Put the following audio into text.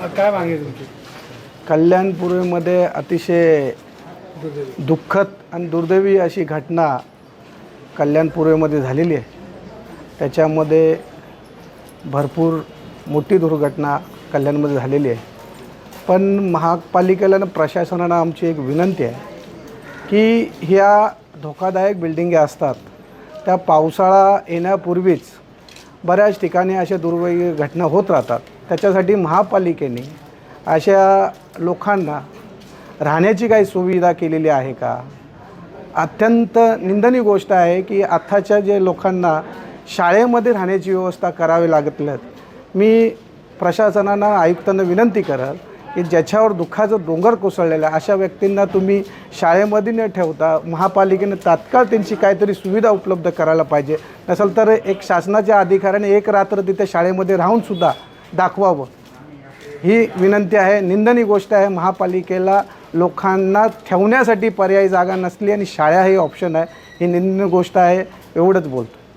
काय मागणी तुमची? कल्याणपूर्वीमध्ये अतिशय दुःखद आणि दुर्दैवी अशी घटना कल्याणपूर्वीमध्ये झालेली आहे. त्याच्यामध्ये भरपूर मोठी दुर्घटना कल्याणमध्ये झालेली आहे. पण महापालिकेला आणि प्रशासनानं आमची एक विनंती आहे की ह्या धोकादायक बिल्डिंगी असतात त्या पावसाळा येण्यापूर्वीच बऱ्याच ठिकाणी अशा दुर्दैवी घटना होत राहतात. त्याच्यासाठी महापालिकेने अशा लोकांना राहण्याची काही सुविधा केलेली आहे का? अत्यंत निंदनीय गोष्ट आहे की आत्ताच्या जे लोकांना शाळेमध्ये राहण्याची व्यवस्था करावी लागत. मी प्रशासनानं आयुक्तांना विनंती करेल की ज्याच्यावर दुःखाचं डोंगर कोसळलेलं आहे अशा व्यक्तींना तुम्ही शाळेमध्ये न ठेवता महापालिकेने तात्काळ त्यांची काहीतरी सुविधा उपलब्ध करायला पाहिजे. नसेल तर एक शासनाच्या अधिकाऱ्याने एक रात्र तिथे शाळेमध्ये राहूनसुद्धा दाखवावं ही विनंती आहे. निंदनीय गोष्ट आहे. महापालिकेला लोकांना ठेवण्यासाठी पर्यायी जागा नसली आणि शाळा हे ऑप्शन आहे. ही निंदनीय गोष्ट आहे. एवढंच बोलतो.